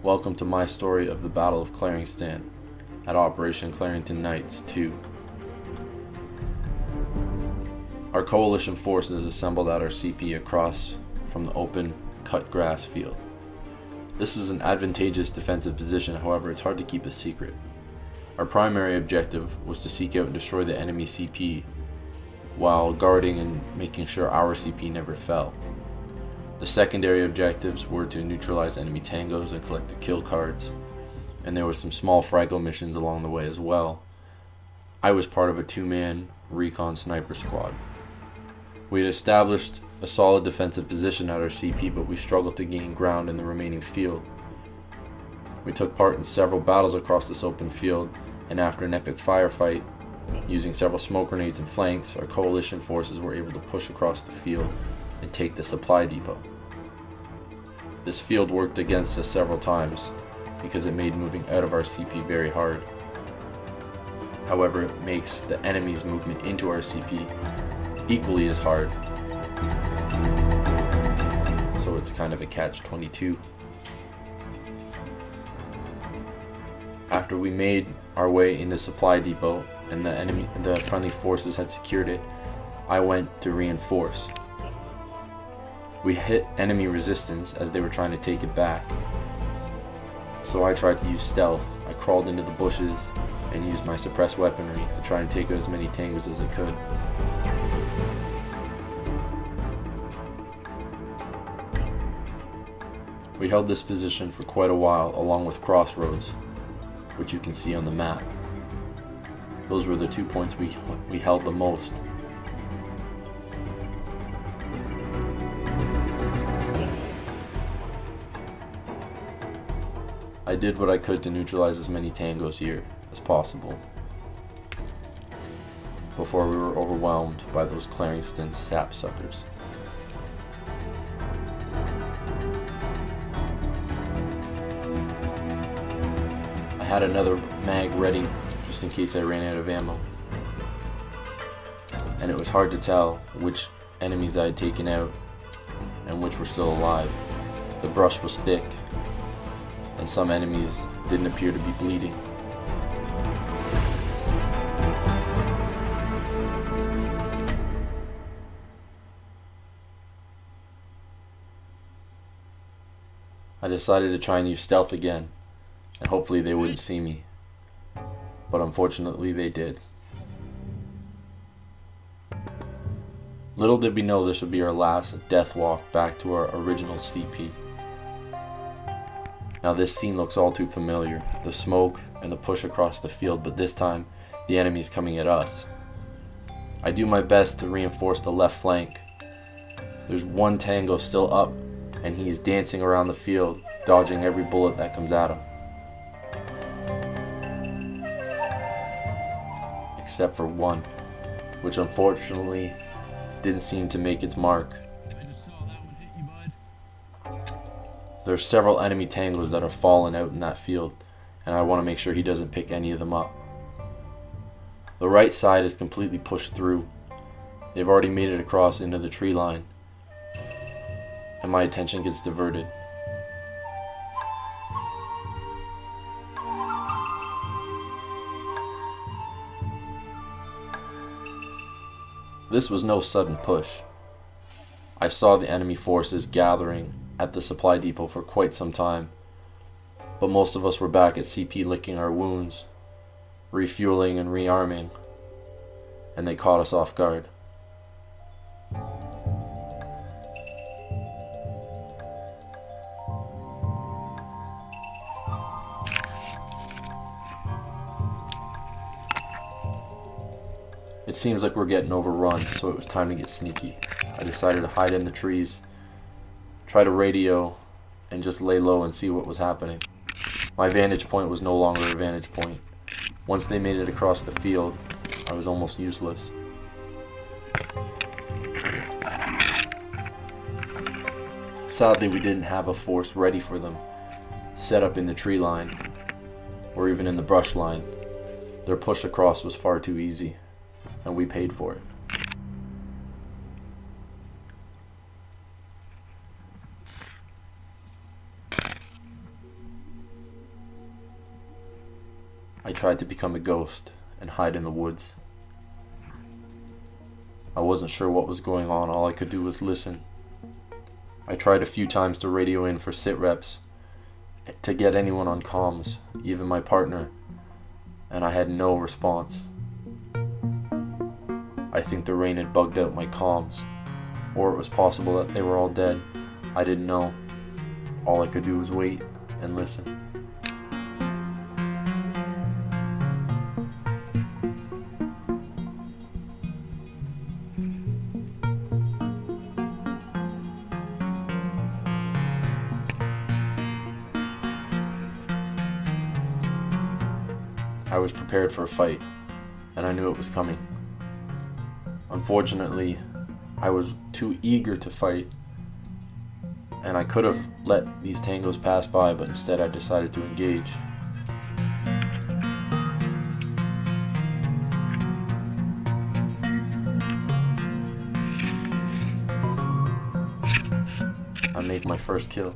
Welcome to my story of the Battle of Clarington at Operation Clarington Nights II. Our coalition forces assembled at our CP across from the open, cut grass field. This is an advantageous defensive position, however it's hard to keep a secret. Our primary objective was to seek out and destroy the enemy CP while guarding and making sure our CP never fell. The secondary objectives were to neutralize enemy tangos and collect the kill cards, and there was some small fraggle missions along the way as well. I was part of a 2-man recon sniper squad. We had established a solid defensive position at our CP, but we struggled to gain ground in the remaining field. We took part in several battles across this open field, and after an epic firefight, using several smoke grenades and flanks, our coalition forces were able to push across the field and take the supply depot. This field worked against us several times because it made moving out of our CP very hard. However, it makes the enemy's movement into our CP equally as hard. So it's kind of a catch-22. After we made our way into supply depot and the friendly forces had secured it, I went to reinforce. We hit enemy resistance as they were trying to take it back. So I tried to use stealth. I crawled into the bushes and used my suppressed weaponry to try and take out as many tangos as I could. We held this position for quite a while along with crossroads, which you can see on the map. Those were the 2 points we held the most. I did what I could to neutralize as many tangos here as possible before we were overwhelmed by those Clarington sapsuckers. I had another mag ready just in case I ran out of ammo, and it was hard to tell which enemies I had taken out and which were still alive. The brush was thick, and some enemies didn't appear to be bleeding. I decided to try and use stealth again, and hopefully they wouldn't see me, but unfortunately they did. Little did we know this would be our last death walk back to our original CP. Now this scene looks all too familiar, the smoke and the push across the field, but this time the enemy's coming at us. I do my best to reinforce the left flank. There's one tango still up, and he's dancing around the field, dodging every bullet that comes at him. Except for one, which unfortunately didn't seem to make its mark. There's several enemy tangos that are fallen out in that field, and I want to make sure he doesn't pick any of them up. The right side is completely pushed through. They've already made it across into the tree line, and my attention gets diverted. This was no sudden push. I saw the enemy forces gathering at the supply depot for quite some time, but most of us were back at CP licking our wounds, refueling and rearming, and they caught us off guard. It seems like we're getting overrun, so it was time to get sneaky. I decided to hide in the trees, try to radio, and just lay low and see what was happening. My vantage point was no longer a vantage point. Once they made it across the field, I was almost useless. Sadly, we didn't have a force ready for them, set up in the tree line, or even in the brush line. Their push across was far too easy, and we paid for it. I tried to become a ghost and hide in the woods. I wasn't sure what was going on, all I could do was listen. I tried a few times to radio in for sit reps, to get anyone on comms, even my partner, and I had no response. I think the rain had bugged out my comms, or it was possible that they were all dead. I didn't know. All I could do was wait and listen. I was prepared for a fight, and I knew it was coming. Unfortunately, I was too eager to fight, and I could have let these tangos pass by, but instead I decided to engage. I make my first kill.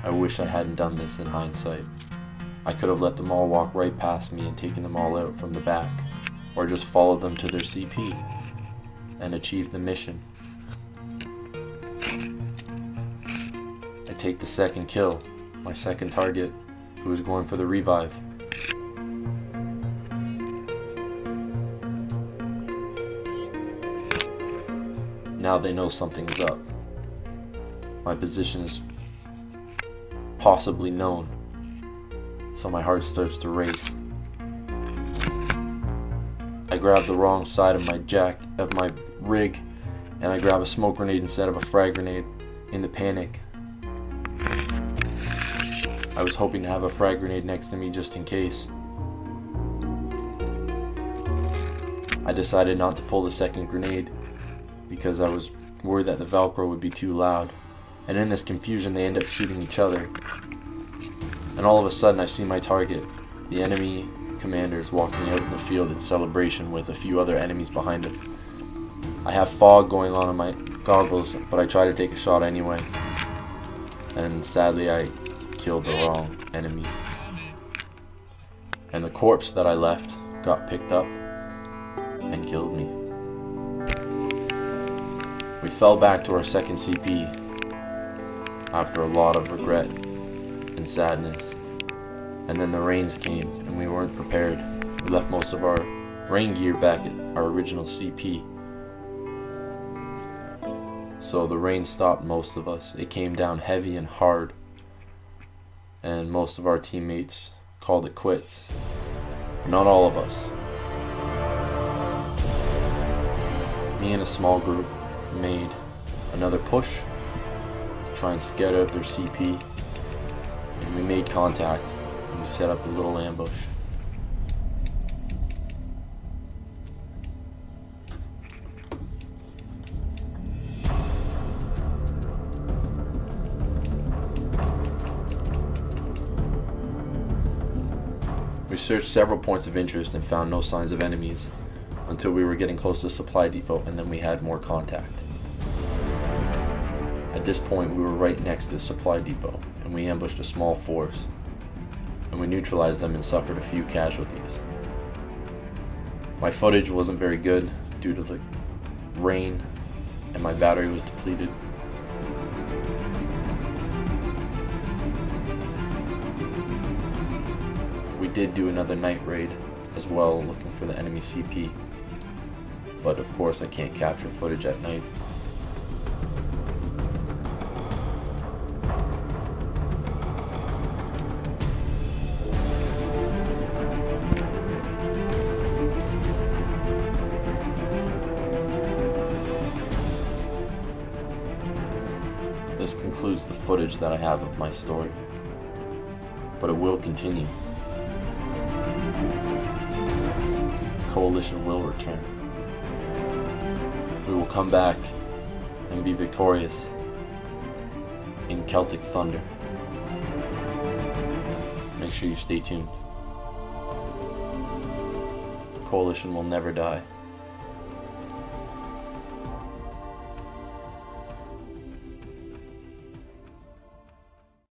I wish I hadn't done this in hindsight. I could have let them all walk right past me and taken them all out from the back, or just followed them to their CP and achieved the mission. I take the second kill, my second target, who was going for the revive. Now they know something's up. My position is possibly known, so my heart starts to race. I grab the wrong side of my rig, and I grab a smoke grenade instead of a frag grenade in the panic. I was hoping to have a frag grenade next to me just in case. I decided not to pull the second grenade because I was worried that the Velcro would be too loud. And in this confusion, they end up shooting each other. And all of a sudden, I see my target, the enemy commanders, walking out in the field in celebration with a few other enemies behind him. I have fog going on in my goggles, but I try to take a shot anyway. And sadly, I killed the wrong enemy. And the corpse that I left got picked up and killed me. We fell back to our second CP after a lot of regret and sadness. And then the rains came and we weren't prepared. We left most of our rain gear back at our original CP. So the rain stopped most of us. It came down heavy and hard. And most of our teammates called it quits. But not all of us. Me and a small group made another push to try and scout out their CP, and we made contact and we set up a little ambush. We searched several points of interest and found no signs of enemies until we were getting close to the supply depot, and then we had more contact. At this point, we were right next to the supply depot, and we ambushed a small force, and we neutralized them and suffered a few casualties. My footage wasn't very good due to the rain, and my battery was depleted. We did do another night raid as well, looking for the enemy CP. But of course I can't capture footage at night. This concludes the footage that I have of my story, but it will continue. The coalition will return. We will come back and be victorious in Celtic Thunder. Make sure you stay tuned. The coalition will never die.